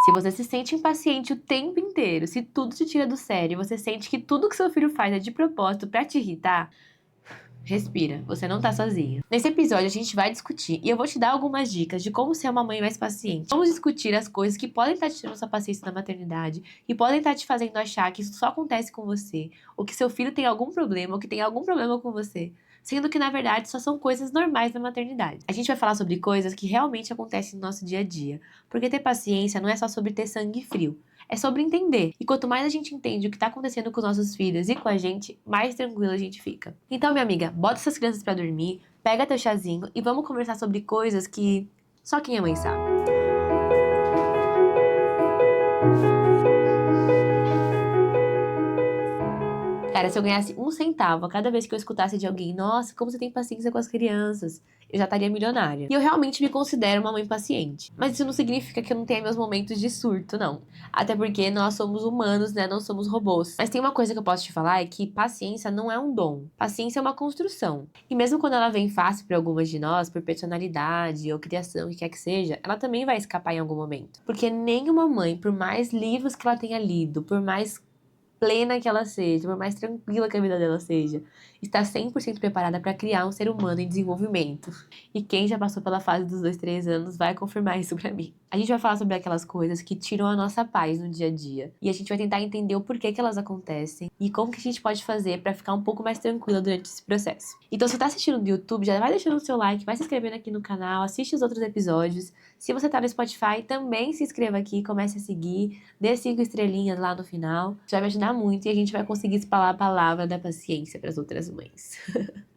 Se você se sente impaciente o tempo inteiro, se tudo te tira do sério, você sente que tudo que seu filho faz é de propósito pra te irritar, respira, você não tá sozinho. Nesse episódio a gente vai discutir e eu vou te dar algumas dicas de como ser uma mãe mais paciente. Vamos discutir as coisas que podem estar te tirando sua paciência na maternidade e podem estar te fazendo achar que isso só acontece com você, ou que seu filho tem algum problema, ou que tem algum problema com você. Sendo que, na verdade, só são coisas normais da maternidade. A gente vai falar sobre coisas que realmente acontecem no nosso dia a dia. Porque ter paciência não é só sobre ter sangue frio. É sobre entender. E quanto mais a gente entende o que tá acontecendo com os nossos filhos e com a gente, mais tranquila a gente fica. Então, minha amiga, bota essas crianças pra dormir, pega teu chazinho e vamos conversar sobre coisas que só quem é mãe sabe. Cara, se eu ganhasse 1 centavo a cada vez que eu escutasse de alguém, nossa, como você tem paciência com as crianças, eu já estaria milionária. E eu realmente me considero uma mãe paciente. Mas isso não significa que eu não tenha meus momentos de surto, não. Até porque nós somos humanos, né? Não somos robôs. Mas tem uma coisa que eu posso te falar, é que paciência não é um dom. Paciência é uma construção. E mesmo quando ela vem fácil para algumas de nós, por personalidade ou criação, o que quer que seja, ela também vai escapar em algum momento. Porque nenhuma mãe, por mais livros que ela tenha lido, por mais plena que ela seja, por mais tranquila que a vida dela seja, está 100% preparada para criar um ser humano em desenvolvimento. E quem já passou pela fase dos 2, 3 anos vai confirmar isso pra mim. A gente vai falar sobre aquelas coisas que tiram a nossa paz no dia a dia. E a gente vai tentar entender o porquê que elas acontecem e como que a gente pode fazer para ficar um pouco mais tranquila durante esse processo. Então, se você tá assistindo no YouTube, já vai deixando o seu like, vai se inscrevendo aqui no canal, assiste os outros episódios. Se você tá no Spotify, também se inscreva aqui, comece a seguir, dê 5 estrelinhas lá no final. Isso vai me ajudar muito e a gente vai conseguir espalhar a palavra da paciência para as outras mães.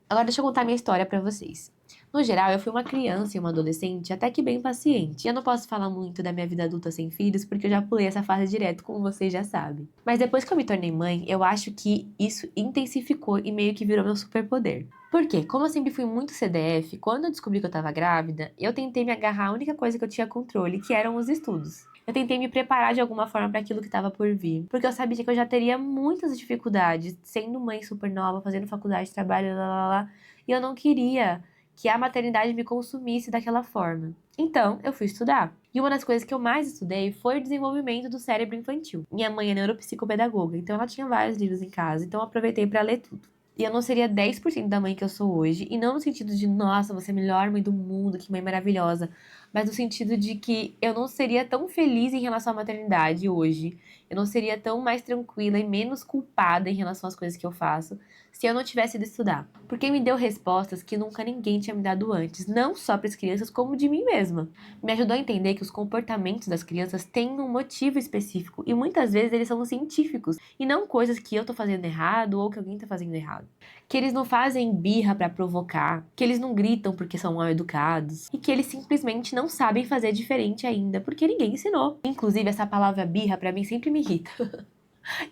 Agora deixa eu contar minha história para vocês. No geral, eu fui uma criança e uma adolescente até que bem paciente. E eu não posso falar muito da minha vida adulta sem filhos, porque eu já pulei essa fase direto, como vocês já sabem. Mas depois que eu me tornei mãe, eu acho que isso intensificou e meio que virou meu superpoder. Por quê? Como eu sempre fui muito CDF, quando eu descobri que eu tava grávida, eu tentei me agarrar à única coisa que eu tinha controle, que eram os estudos. Eu tentei me preparar de alguma forma para aquilo que estava por vir, porque eu sabia que eu já teria muitas dificuldades, sendo mãe super nova, fazendo faculdade, trabalho, lá, e eu não queria que a maternidade me consumisse daquela forma. Então, eu fui estudar. E uma das coisas que eu mais estudei foi o desenvolvimento do cérebro infantil. Minha mãe é neuropsicopedagoga, então ela tinha vários livros em casa, então eu aproveitei para ler tudo. E eu não seria 10% da mãe que eu sou hoje, e não no sentido de, nossa, você é a melhor mãe do mundo, que mãe maravilhosa, mas no sentido de que eu não seria tão feliz em relação à maternidade hoje, eu não seria tão mais tranquila e menos culpada em relação às coisas que eu faço, se eu não tivesse ido estudar. Porque me deu respostas que nunca ninguém tinha me dado antes, não só para as crianças, como de mim mesma. Me ajudou a entender que os comportamentos das crianças têm um motivo específico, e muitas vezes eles são científicos, e não coisas que eu tô fazendo errado ou que alguém tá fazendo errado. Que eles não fazem birra pra provocar, que eles não gritam porque são mal educados, e que eles simplesmente não sabem fazer diferente ainda, porque ninguém ensinou. Inclusive, essa palavra birra pra mim sempre me irrita.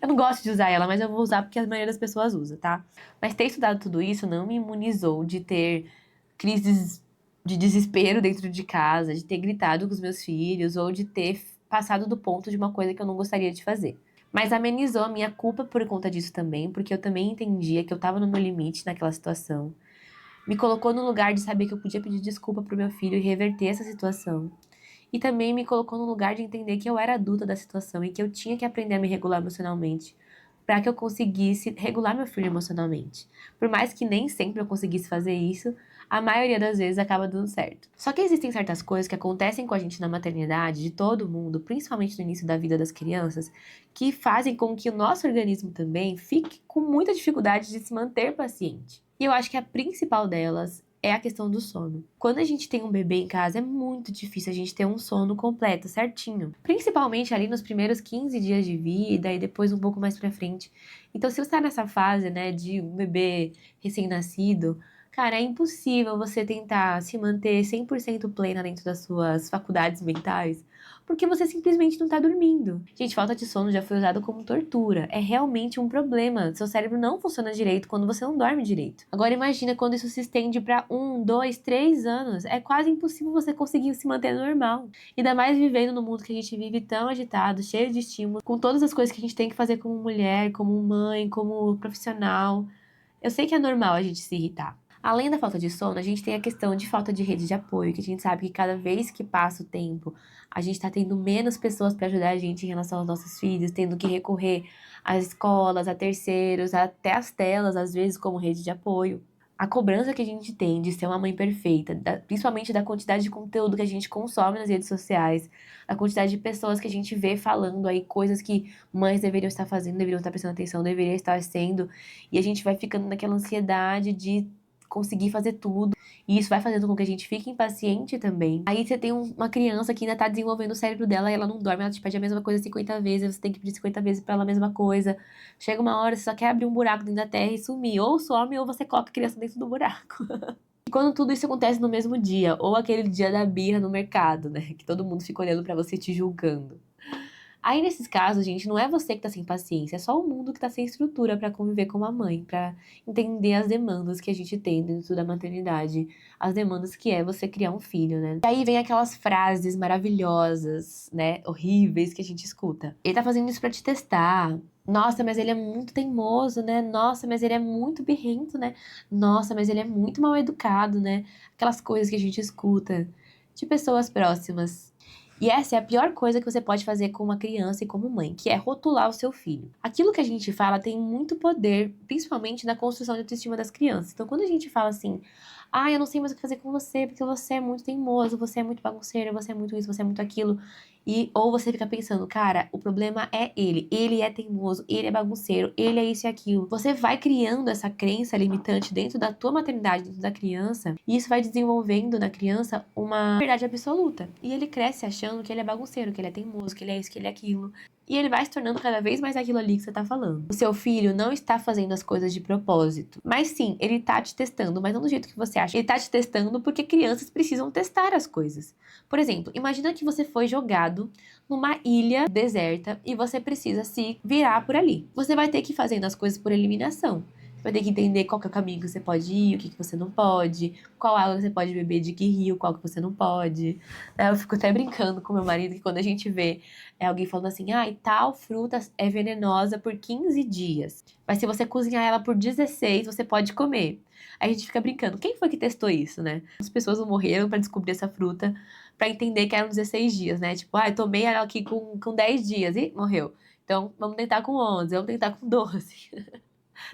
Eu não gosto de usar ela, mas eu vou usar porque a maioria das pessoas usa, tá? Mas ter estudado tudo isso não me imunizou de ter crises de desespero dentro de casa, de ter gritado com os meus filhos, ou de ter passado do ponto de uma coisa que eu não gostaria de fazer. Mas amenizou a minha culpa por conta disso também, porque eu também entendia que eu tava no meu limite naquela situação. Me colocou no lugar de saber que eu podia pedir desculpa pro meu filho e reverter essa situação. E também me colocou no lugar de entender que eu era adulta da situação e que eu tinha que aprender a me regular emocionalmente para que eu conseguisse regular meu filho emocionalmente. Por mais que nem sempre eu conseguisse fazer isso, a maioria das vezes acaba dando certo. Só que existem certas coisas que acontecem com a gente na maternidade, de todo mundo, principalmente no início da vida das crianças, que fazem com que o nosso organismo também fique com muita dificuldade de se manter paciente. E eu acho que a principal delas é a questão do sono. Quando a gente tem um bebê em casa, é muito difícil a gente ter um sono completo, certinho. Principalmente ali nos primeiros 15 dias de vida e depois um pouco mais pra frente. Então, se você tá nessa fase, né, de um bebê recém-nascido, cara, é impossível você tentar se manter 100% plena dentro das suas faculdades mentais, porque você simplesmente não tá dormindo. Gente, falta de sono já foi usado como tortura. É realmente um problema. Seu cérebro não funciona direito quando você não dorme direito. Agora imagina quando isso se estende pra 1, 2, 3 anos. É quase impossível você conseguir se manter normal. Ainda mais vivendo no mundo que a gente vive tão agitado, cheio de estímulos, com todas as coisas que a gente tem que fazer como mulher, como mãe, como profissional. Eu sei que é normal a gente se irritar. Além da falta de sono, a gente tem a questão de falta de rede de apoio, que a gente sabe que cada vez que passa o tempo, a gente tá tendo menos pessoas para ajudar a gente em relação aos nossos filhos, tendo que recorrer às escolas, a terceiros, até às telas, às vezes, como rede de apoio. A cobrança que a gente tem de ser uma mãe perfeita, principalmente da quantidade de conteúdo que a gente consome nas redes sociais, a quantidade de pessoas que a gente vê falando aí coisas que mães deveriam estar fazendo, deveriam estar prestando atenção, deveriam estar sendo, e a gente vai ficando naquela ansiedade de conseguir fazer tudo. E isso vai fazendo com que a gente fique impaciente também. Aí você tem uma criança que ainda tá desenvolvendo o cérebro dela e ela não dorme, ela te pede a mesma coisa 50 vezes, você tem que pedir 50 vezes pra ela a mesma coisa. Chega uma hora, você só quer abrir um buraco dentro da terra e sumir. Ou some, ou você coloca a criança dentro do buraco. E quando tudo isso acontece no mesmo dia, ou aquele dia da birra no mercado, né? Que todo mundo fica olhando pra você te julgando. Aí, nesses casos, gente, não é você que tá sem paciência, é só o mundo que tá sem estrutura pra conviver com uma mãe, pra entender as demandas que a gente tem dentro da maternidade, as demandas que é você criar um filho, né? E aí vem aquelas frases maravilhosas, né, horríveis que a gente escuta. Ele tá fazendo isso pra te testar. Nossa, mas ele é muito teimoso, né? Nossa, mas ele é muito birrento, né? Nossa, mas ele é muito mal educado, né? Aquelas coisas que a gente escuta de pessoas próximas. E essa é a pior coisa que você pode fazer com uma criança e como mãe, que é rotular o seu filho. Aquilo que a gente fala tem muito poder, principalmente na construção de autoestima das crianças. Então, quando a gente fala assim, ah, eu não sei mais o que fazer com você, porque você é muito teimoso, você é muito bagunceiro, você é muito isso, você é muito aquilo. Ou você fica pensando, cara, o problema é ele é teimoso, ele é bagunceiro, ele é isso e aquilo. Você vai criando essa crença limitante dentro da tua maternidade, dentro da criança, e isso vai desenvolvendo na criança uma verdade absoluta. E ele cresce achando que ele é bagunceiro, que ele é teimoso, que ele é isso, que ele é aquilo. E ele vai se tornando cada vez mais aquilo ali que você tá falando. O seu filho não está fazendo as coisas de propósito. Mas sim, ele tá te testando, mas não do jeito que você acha. Ele tá te testando porque crianças precisam testar as coisas. Por exemplo, imagina que você foi jogado numa ilha deserta e você precisa se virar por ali. Você vai ter que ir fazendo as coisas por eliminação. Você vai ter que entender qual que é o caminho que você pode ir, o que que você não pode, qual água você pode beber de que rio, qual que você não pode. Eu fico até brincando com meu marido que quando a gente vê alguém falando assim, ah, e tal fruta é venenosa por 15 dias, mas se você cozinhar ela por 16, você pode comer. Aí a gente fica brincando, quem foi que testou isso, né? As pessoas não morreram pra descobrir essa fruta, pra entender que eram 16 dias, né? Tipo, ah, eu tomei ela aqui com 10 dias e morreu. Então, vamos tentar com 11, vamos tentar com 12.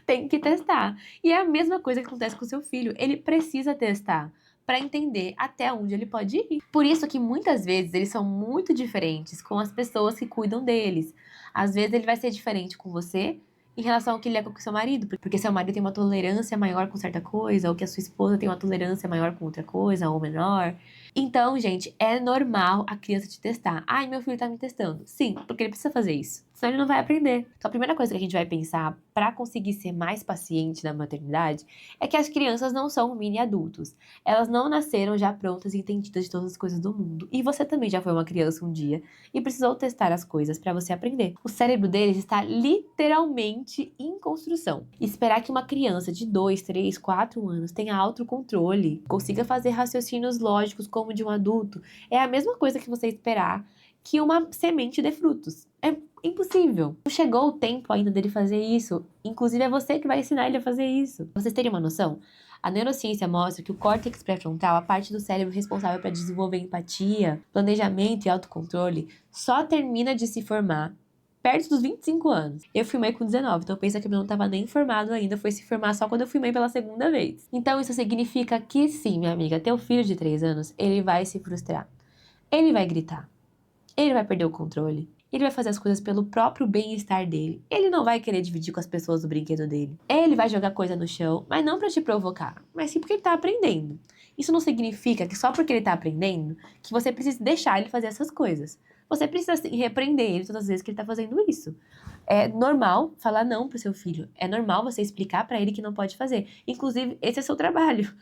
Tem que testar. E é a mesma coisa que acontece com o seu filho. Ele precisa testar para entender até onde ele pode ir. Por isso que muitas vezes eles são muito diferentes com as pessoas que cuidam deles. Às vezes ele vai ser diferente com você em relação ao que ele é com o seu marido, porque seu marido tem uma tolerância maior com certa coisa, ou que a sua esposa tem uma tolerância maior com outra coisa, ou menor. Então, gente, é normal a criança te testar. Ai, meu filho tá me testando. Sim, porque ele precisa fazer isso. Senão ele não vai aprender. Então, a primeira coisa que a gente vai pensar para conseguir ser mais paciente na maternidade é que as crianças não são mini adultos. Elas não nasceram já prontas e entendidas de todas as coisas do mundo. E você também já foi uma criança um dia e precisou testar as coisas para você aprender. O cérebro deles está literalmente em construção. Esperar que uma criança de 2, 3, 4 anos tenha autocontrole, consiga fazer raciocínios lógicos como de um adulto, é a mesma coisa que você esperar que uma semente dê frutos. É impossível. Não chegou o tempo ainda dele fazer isso. Inclusive, é você que vai ensinar ele a fazer isso. Pra vocês terem uma noção, a neurociência mostra que o córtex pré-frontal, a parte do cérebro responsável para desenvolver empatia, planejamento e autocontrole, só termina de se formar perto dos 25 anos. Eu fui mãe com 19, então pensa que eu não estava nem formado ainda, foi se formar só quando eu fui mãe pela segunda vez. Então isso significa que sim, minha amiga, teu filho de 3 anos, ele vai se frustrar. Ele vai gritar. Ele vai perder o controle. Ele vai fazer as coisas pelo próprio bem-estar dele. Ele não vai querer dividir com as pessoas o brinquedo dele. Ele vai jogar coisa no chão, mas não pra te provocar, mas sim porque ele tá aprendendo. Isso não significa que só porque ele tá aprendendo, que você precisa deixar ele fazer essas coisas. Você precisa sim, repreender ele todas as vezes que ele tá fazendo isso. É normal falar não pro seu filho. É normal você explicar pra ele que não pode fazer. Inclusive, esse é seu trabalho.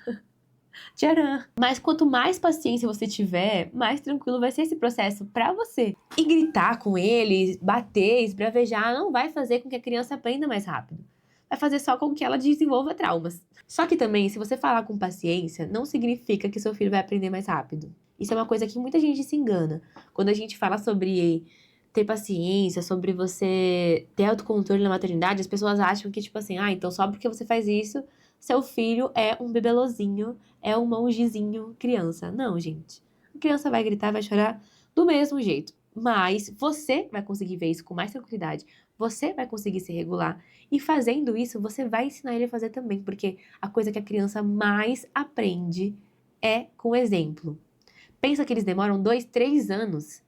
Tcharam! Mas quanto mais paciência você tiver, mais tranquilo vai ser esse processo pra você. E gritar com ele, bater, esbravejar, não vai fazer com que a criança aprenda mais rápido. Vai fazer só com que ela desenvolva traumas. Só que também, se você falar com paciência, não significa que seu filho vai aprender mais rápido. Isso é uma coisa que muita gente se engana. Quando a gente fala sobre ter paciência, sobre você ter autocontrole na maternidade, as pessoas acham que, tipo assim, ah, então só porque você faz isso, seu filho é um bebelozinho, é um mongezinho criança. Não, gente. A criança vai gritar, vai chorar do mesmo jeito. Mas você vai conseguir ver isso com mais tranquilidade. Você vai conseguir se regular. E fazendo isso, você vai ensinar ele a fazer também. Porque a coisa que a criança mais aprende é com exemplo. Pensa que eles demoram 2, 3 anos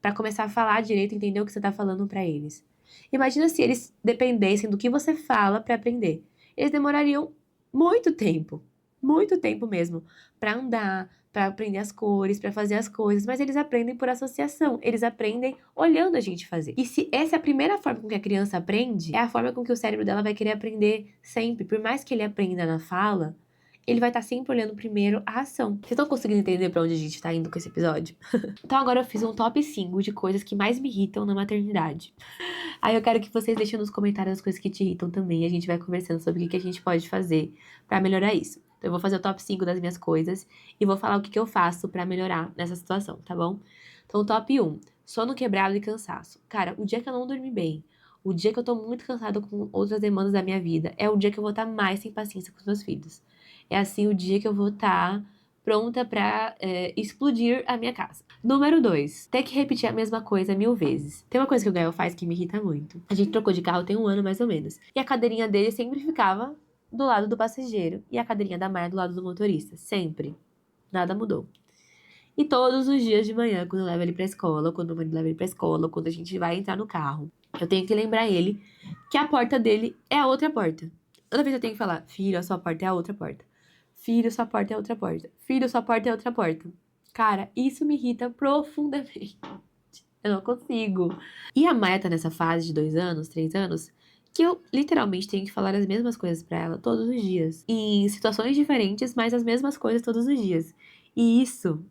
para começar a falar direito e entender o que você tá falando para eles. Imagina se eles dependessem do que você fala para aprender. Eles demorariam muito tempo mesmo, para andar, para aprender as cores, para fazer as coisas, mas eles aprendem por associação, eles aprendem olhando a gente fazer. E se essa é a primeira forma com que a criança aprende, é a forma com que o cérebro dela vai querer aprender sempre, por mais que ele aprenda na fala, ele vai estar sempre olhando primeiro a ação. Vocês estão conseguindo entender pra onde a gente tá indo com esse episódio? Então agora eu fiz um top 5 de coisas que mais me irritam na maternidade. Aí eu quero que vocês deixem nos comentários as coisas que te irritam também. E a gente vai conversando sobre o que a gente pode fazer pra melhorar isso. Então eu vou fazer o top 5 das minhas coisas e vou falar o que eu faço pra melhorar nessa situação, tá bom? Então top 1, sono quebrado e cansaço. Cara, o dia que eu não dormi bem, o dia que eu tô muito cansada com outras demandas da minha vida, é o dia que eu vou estar mais sem paciência com os meus filhos. É assim o dia que eu vou estar pronta pra explodir a minha casa. Número 2, ter que repetir a mesma coisa 1000 vezes. Tem uma coisa que o Gael faz que me irrita muito. A gente trocou de carro tem 1 ano mais ou menos. E a cadeirinha dele sempre ficava do lado do passageiro e a cadeirinha da Maia do lado do motorista. Sempre. Nada mudou. E todos os dias de manhã, quando eu levo ele pra escola, ou quando o marido leva ele pra escola, ou quando a gente vai entrar no carro, eu tenho que lembrar ele que a porta dele é a outra porta. Toda vez eu tenho que falar, filho, a sua porta é a outra porta. Filho, sua porta é outra porta. Filho, sua porta é outra porta. Cara, isso me irrita profundamente. Eu não consigo. E a Maia tá nessa fase de 2 anos, 3 anos, que eu literalmente tenho que falar as mesmas coisas pra ela todos os dias. Em situações diferentes, mas as mesmas coisas todos os dias. E isso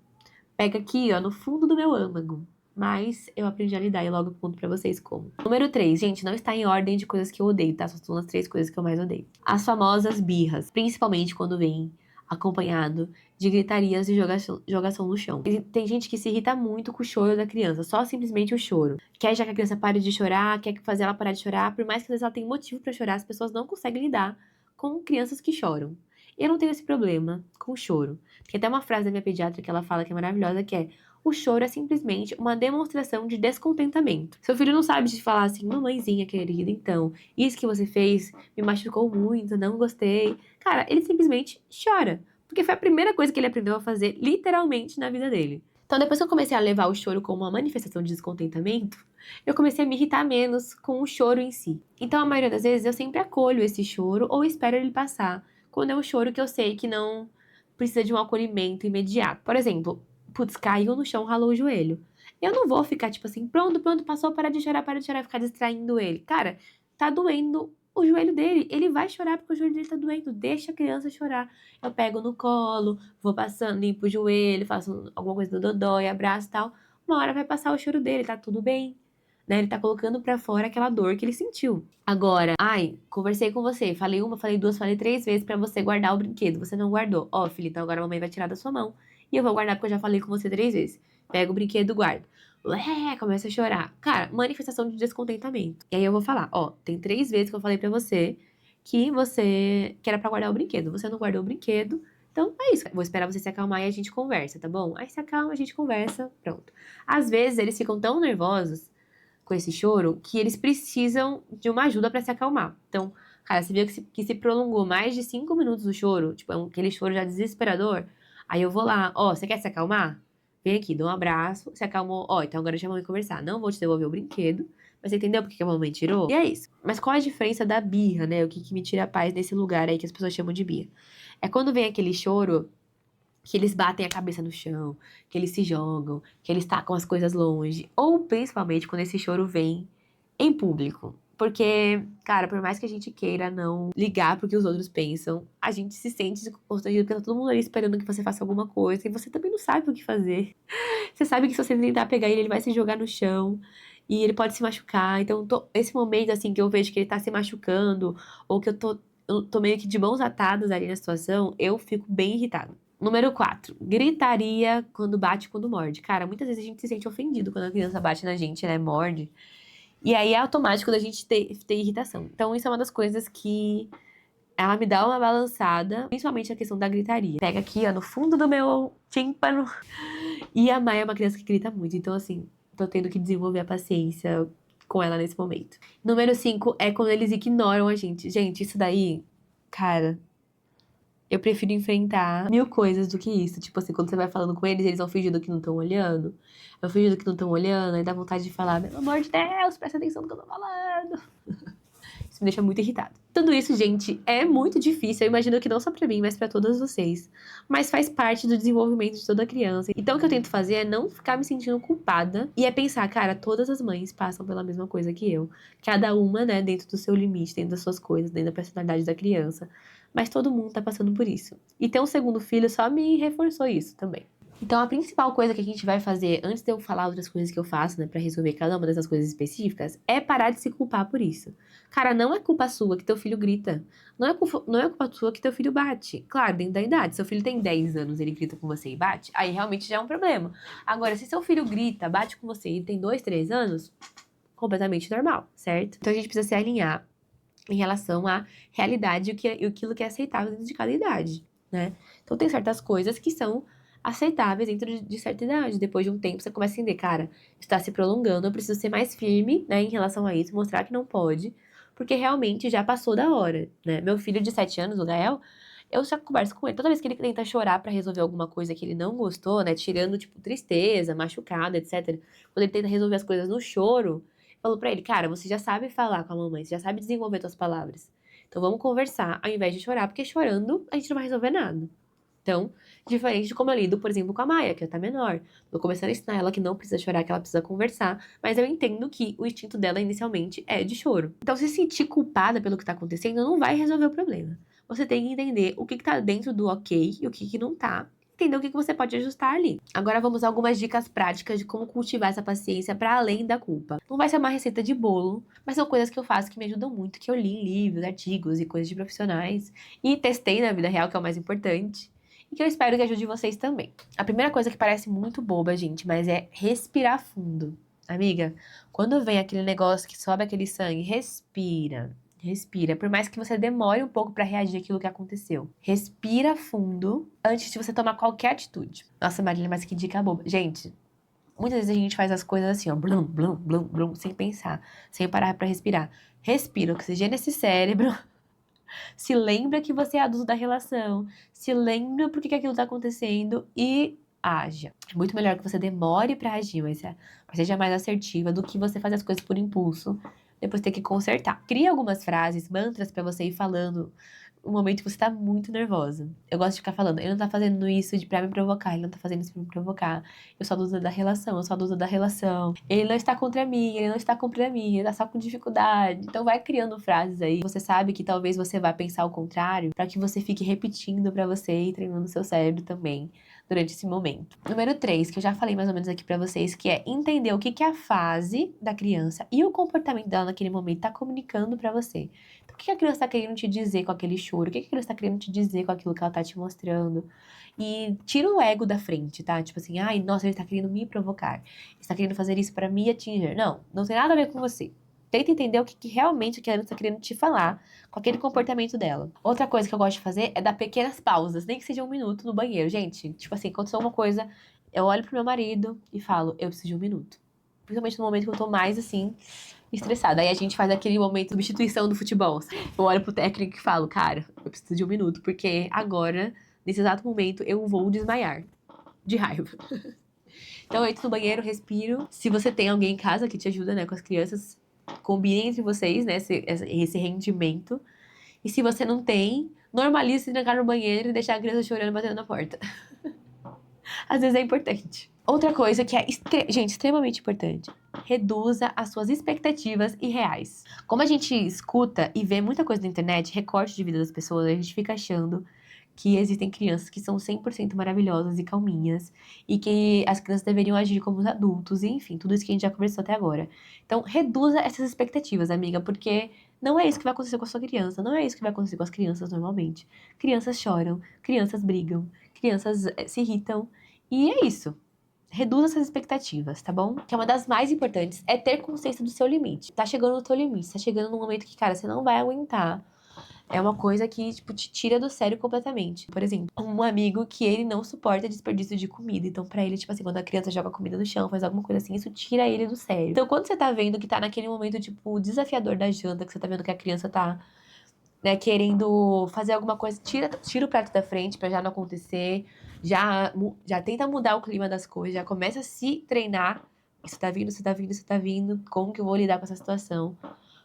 pega aqui, ó, no fundo do meu âmago. Mas eu aprendi a lidar e logo conto pra vocês como. Número 3, gente, não está em ordem de coisas que eu odeio, tá? Só são as 3 coisas que eu mais odeio. As famosas birras, principalmente quando vem acompanhado de gritarias e jogação no chão. E tem gente que se irrita muito com o choro da criança, só simplesmente o choro. Quer já que a criança pare de chorar, quer fazer ela parar de chorar, por mais que às vezes ela tenha motivo pra chorar, as pessoas não conseguem lidar com crianças que choram. Eu não tenho esse problema com o choro. Tem até uma frase da minha pediatra que ela fala que é maravilhosa, que é: o choro é simplesmente uma demonstração de descontentamento. Seu filho não sabe te falar assim, mamãezinha querida, então, isso que você fez me machucou muito, não gostei. Cara, ele simplesmente chora. Porque foi a primeira coisa que ele aprendeu a fazer, literalmente, na vida dele. Então, depois que eu comecei a levar o choro como uma manifestação de descontentamento, eu comecei a me irritar menos com o choro em si. Então, a maioria das vezes, eu sempre acolho esse choro ou espero ele passar, quando é um choro que eu sei que não precisa de um acolhimento imediato. Por exemplo, putz, caiu no chão, ralou o joelho. Eu não vou ficar tipo assim, pronto, passou, para de chorar, ficar distraindo ele. Cara, tá doendo o joelho dele. Ele vai chorar porque o joelho dele tá doendo. Deixa a criança chorar. Eu pego no colo, vou passando, limpo o joelho, faço alguma coisa do dodói, abraço e tal. Uma hora vai passar o choro dele, tá tudo bem. Né? Ele tá colocando pra fora aquela dor que ele sentiu. Agora, ai, conversei com você, falei 1, falei 2, falei 3 vezes pra você guardar o brinquedo. Você não guardou. Ó, filho, então agora a mamãe vai tirar da sua mão. E eu vou guardar porque eu já falei com você 3 vezes. Pega o brinquedo e guarda. Ué, começa a chorar. Cara, manifestação de descontentamento. E aí eu vou falar, ó, tem 3 vezes que eu falei pra você que era pra guardar o brinquedo. Você não guardou o brinquedo. Então é isso. Vou esperar você se acalmar e a gente conversa, tá bom? Aí se acalma, a gente conversa, pronto. Às vezes eles ficam tão nervosos com esse choro que eles precisam de uma ajuda pra se acalmar. Então, cara, você viu que se prolongou mais de 5 minutos o choro, tipo, aquele choro já desesperador. Aí eu vou lá, ó, você quer se acalmar? Vem aqui, dou um abraço, se acalmou. Ó, então agora já vamos conversar. Não vou te devolver o brinquedo, mas você entendeu por que a mamãe tirou? E é isso. Mas qual a diferença da birra, né? O que me tira a paz nesse lugar aí que as pessoas chamam de birra? É quando vem aquele choro que eles batem a cabeça no chão, que eles se jogam, que eles tacam as coisas longe. Ou principalmente quando esse choro vem em público. Porque, cara, por mais que a gente queira não ligar pro que os outros pensam, a gente se sente constrangido porque tá todo mundo ali esperando que você faça alguma coisa e você também não sabe o que fazer. Você sabe que se você tentar pegar ele vai se jogar no chão e ele pode se machucar. Então, esse momento, assim, que eu vejo que ele tá se machucando ou que eu tô meio que de mãos atadas ali na situação, eu fico bem irritada. Número 4, gritaria quando bate, quando morde. Cara, muitas vezes a gente se sente ofendido quando a criança bate na gente, né, morde. E aí é automático da gente ter irritação. Então isso é uma das coisas que ela me dá uma balançada, principalmente a questão da gritaria. Pega aqui, ó, no fundo do meu tímpano. E a Maia é uma criança que grita muito, então assim, tô tendo que desenvolver a paciência com ela nesse momento. Número 5 é quando eles ignoram a gente. Gente, isso daí, cara, eu prefiro enfrentar mil coisas do que isso. Tipo assim, quando você vai falando com eles, eles vão fingindo que não estão olhando. Vão fingindo que não estão olhando, aí dá vontade de falar, pelo amor de Deus, presta atenção no que eu tô falando. Isso me deixa muito irritada. Tudo isso, gente, é muito difícil. Eu imagino que não só pra mim, mas pra todas vocês. Mas faz parte do desenvolvimento de toda criança. Então, o que eu tento fazer é não ficar me sentindo culpada. E é pensar, cara, todas as mães passam pela mesma coisa que eu. Cada uma, né, dentro do seu limite, dentro das suas coisas, dentro da personalidade da criança. Mas todo mundo tá passando por isso. E ter um segundo filho só me reforçou isso também. Então, a principal coisa que a gente vai fazer, antes de eu falar outras coisas que eu faço, né, pra resolver cada uma dessas coisas específicas, é parar de se culpar por isso. Cara, não é culpa sua que teu filho grita. Não é culpa sua que teu filho bate. Claro, dentro da idade. Seu filho tem 10 anos, ele grita com você e bate, aí realmente já é um problema. Agora, se seu filho grita, bate com você e tem 2, 3 anos, completamente normal, certo? Então, a gente precisa se alinhar em relação à realidade e aquilo que é aceitável dentro de cada idade, né? Então, tem certas coisas que são aceitáveis dentro de certa idade. Depois de um tempo, você começa a entender, cara, está se prolongando, eu preciso ser mais firme, né, em relação a isso, mostrar que não pode, porque realmente já passou da hora, né? Meu filho de 7 anos, o Gael, eu já converso com ele. Toda vez que ele tenta chorar pra resolver alguma coisa que ele não gostou, né, tirando, tipo, tristeza, machucado, etc. Quando ele tenta resolver as coisas no choro, eu falo pra ele, cara, você já sabe falar com a mamãe, você já sabe desenvolver suas palavras. Então vamos conversar ao invés de chorar, porque chorando a gente não vai resolver nada. Então, diferente de como eu lido, por exemplo, com a Maia, que ela tá menor. Tô começando a ensinar ela que não precisa chorar, que ela precisa conversar. Mas eu entendo que o instinto dela inicialmente é de choro. Então, se sentir culpada pelo que tá acontecendo, não vai resolver o problema. Você tem que entender o que tá dentro do ok e o que não tá. Entender o que você pode ajustar ali. Agora vamos a algumas dicas práticas de como cultivar essa paciência para além da culpa. Não vai ser uma receita de bolo, mas são coisas que eu faço que me ajudam muito, que eu li em livros, artigos e coisas de profissionais. E testei na vida real, que é o mais importante. E que eu espero que ajude vocês também. A primeira coisa que parece muito boba, gente, mas é respirar fundo. Amiga, quando vem aquele negócio que sobe aquele sangue, respira. Respira, por mais que você demore um pouco pra reagir àquilo que aconteceu. Respira fundo antes de você tomar qualquer atitude. Nossa, Marília, mas que dica boba. Gente, muitas vezes a gente faz as coisas assim, ó, blum, blum, blum, blum, sem pensar, sem parar pra respirar. Respira, oxigena esse cérebro. Se lembra que você é adulto da relação. Se lembra por que aquilo tá acontecendo e haja. É muito melhor que você demore pra agir, mas seja mais assertiva do que você fazer as coisas por impulso, depois ter que consertar. Cria algumas frases, mantras pra você ir falando no momento que você tá muito nervosa. Eu gosto de ficar falando, ele não tá fazendo isso pra me provocar, ele não tá fazendo isso pra me provocar. Eu sou adulta da relação, eu sou adulta da relação. Ele não está contra mim, ele não está contra mim, ele tá só com dificuldade. Então vai criando frases aí. Você sabe que talvez você vá pensar o contrário, pra que você fique repetindo pra você e treinando seu cérebro também durante esse momento. Número 3, que eu já falei mais ou menos aqui pra vocês, que é entender o que a fase da criança e o comportamento dela naquele momento tá comunicando pra você. Então, o que a criança tá querendo te dizer com aquele choro? O que a criança tá querendo te dizer com aquilo que ela tá te mostrando? E tira o ego da frente, tá? Tipo assim, ai, nossa, ele tá querendo me provocar. Ele tá querendo fazer isso pra me atingir. Não, não tem nada a ver com você. Tenta entender o que realmente a criança tá querendo te falar com aquele comportamento dela. Outra coisa que eu gosto de fazer é dar pequenas pausas, nem que seja 1 minuto no banheiro. Gente, tipo assim, aconteceu uma coisa, eu olho pro meu marido e falo, eu preciso de 1 minuto. Principalmente no momento que eu tô mais, assim, estressada. Aí a gente faz aquele momento de substituição do futebol. Eu olho pro técnico e falo, cara, eu preciso de 1 minuto, porque agora, nesse exato momento, eu vou desmaiar de raiva. Então eu entro no banheiro, respiro. Se você tem alguém em casa que te ajuda, né, com as crianças, combinem entre vocês, né, esse rendimento. E se você não tem, normalize se trancar no banheiro e deixar a criança chorando batendo na porta. Às vezes é importante. Outra coisa que é, gente, extremamente importante. Reduza as suas expectativas irreais. Como a gente escuta e vê muita coisa na internet, recorte de vida das pessoas, a gente fica achando que existem crianças que são 100% maravilhosas e calminhas e que as crianças deveriam agir como os adultos, e enfim, tudo isso que a gente já conversou até agora. Então, reduza essas expectativas, amiga, porque não é isso que vai acontecer com a sua criança, não é isso que vai acontecer com as crianças normalmente. Crianças choram, crianças brigam, crianças se irritam, e é isso. Reduza essas expectativas, tá bom? Que é uma das mais importantes, é ter consciência do seu limite. Tá chegando no teu limite, tá chegando num momento que, cara, você não vai aguentar É uma coisa que, tipo, te tira do sério completamente. Por exemplo, um amigo que ele não suporta desperdício de comida. Então, pra ele, tipo assim, quando a criança joga comida no chão, faz alguma coisa assim, isso tira ele do sério. Então, quando você tá vendo que tá naquele momento, tipo, desafiador da janta, que você tá vendo que a criança tá, né, querendo fazer alguma coisa, tira o prato da frente pra já não acontecer, já tenta mudar o clima das coisas, já começa a se treinar. Isso tá vindo, isso tá vindo, isso tá vindo, como que eu vou lidar com essa situação?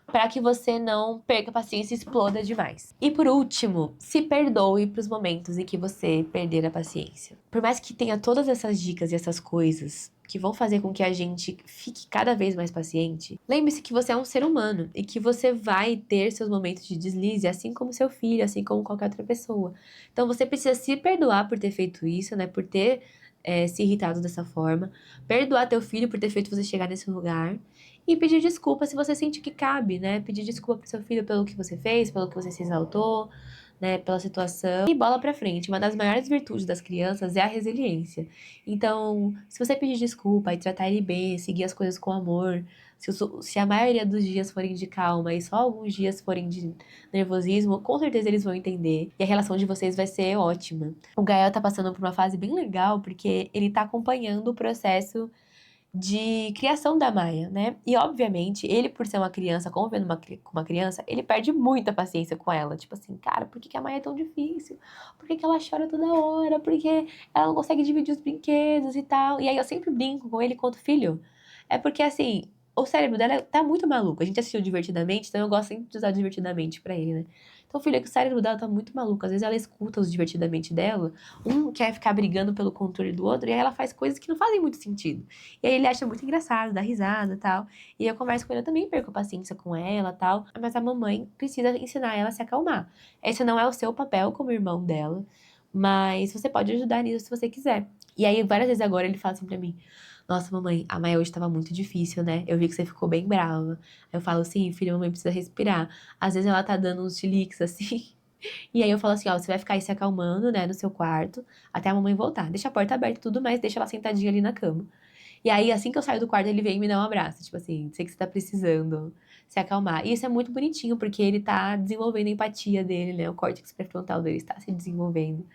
Para que você não perca a paciência e exploda demais. E por último, se perdoe para os momentos em que você perder a paciência. Por mais que tenha todas essas dicas e essas coisas que vão fazer com que a gente fique cada vez mais paciente, lembre-se que você é um ser humano e que você vai ter seus momentos de deslize, assim como seu filho, assim como qualquer outra pessoa. Então você precisa se perdoar por ter feito isso, né? Por ter se irritado dessa forma, perdoar teu filho por ter feito você chegar nesse lugar e pedir desculpa se você sente que cabe, né? Pedir desculpa pro seu filho pelo que você fez, pelo que você se exaltou, né? Pela situação. E bola pra frente. Uma das maiores virtudes das crianças é a resiliência. Então, se você pedir desculpa e tratar ele bem, seguir as coisas com amor, se a maioria dos dias forem de calma e só alguns dias forem de nervosismo, com certeza eles vão entender. E a relação de vocês vai ser ótima. O Gael tá passando por uma fase bem legal, porque ele tá acompanhando o processo de criação da Maia, né? E, obviamente, ele, por ser uma criança, convivendo com uma criança, ele perde muita paciência com ela. Tipo assim, cara, por que que a Maia é tão difícil? Por que que ela chora toda hora? Por que ela não consegue dividir os brinquedos e tal? E aí eu sempre brinco com ele quanto filho. É porque, assim, o cérebro dela tá muito maluco. A gente assistiu Divertidamente, então eu gosto sempre de usar Divertidamente pra ele, né? Então, filho, é que o cérebro dela tá muito maluco. Às vezes ela escuta os Divertidamente dela, um quer ficar brigando pelo controle do outro, e aí ela faz coisas que não fazem muito sentido. E aí ele acha muito engraçado, dá risada e tal. E eu converso com ele, eu também perco paciência com ela e tal. Mas a mamãe precisa ensinar ela a se acalmar. Esse não é o seu papel como irmão dela, mas você pode ajudar nisso se você quiser. E aí, várias vezes agora, ele fala assim pra mim: Nossa, mamãe, a Maia hoje tava muito difícil, né? Eu vi que você ficou bem brava. Aí eu falo assim: Filha, a mamãe precisa respirar. Às vezes ela tá dando uns chiliques assim. E aí eu falo assim: Ó, você vai ficar aí se acalmando, né, no seu quarto, até a mamãe voltar. Deixa a porta aberta e tudo mais, deixa ela sentadinha ali na cama. E aí, assim que eu saio do quarto, ele vem e me dá um abraço. Tipo assim, sei que você tá precisando se acalmar. E isso é muito bonitinho, porque ele tá desenvolvendo a empatia dele, né? O córtex pré-frontal dele está se desenvolvendo.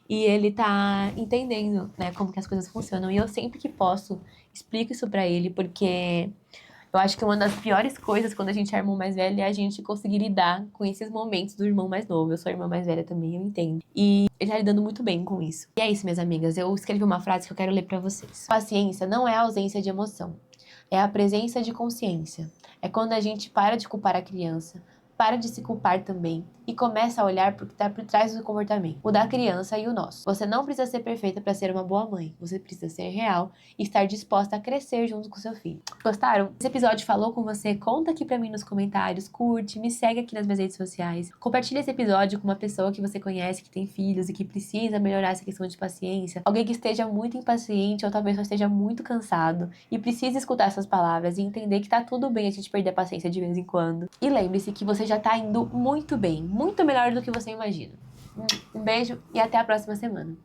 E ele tá entendendo, né, como que as coisas funcionam. E eu sempre que posso, explico isso pra ele, porque eu acho que uma das piores coisas quando a gente é irmão mais velho é a gente conseguir lidar com esses momentos do irmão mais novo. Eu sou a irmã mais velha também, eu entendo. E ele tá lidando muito bem com isso. E é isso, minhas amigas. Eu escrevi uma frase que eu quero ler pra vocês. Paciência não é a ausência de emoção, é a presença de consciência. É quando a gente para de culpar a criança, para de se culpar também e começa a olhar para o que está por trás do comportamento, o da criança e o nosso. Você não precisa ser perfeita para ser uma boa mãe, você precisa ser real e estar disposta a crescer junto com seu filho. Gostaram? Esse episódio falou com você? Conta aqui para mim nos comentários, curte, me segue aqui nas minhas redes sociais, compartilha esse episódio com uma pessoa que você conhece, que tem filhos e que precisa melhorar essa questão de paciência, alguém que esteja muito impaciente ou talvez só esteja muito cansado e precisa escutar essas palavras e entender que tá tudo bem a gente perder a paciência de vez em quando. E lembre-se que você já tá indo muito bem, muito melhor do que você imagina. Um beijo e até a próxima semana.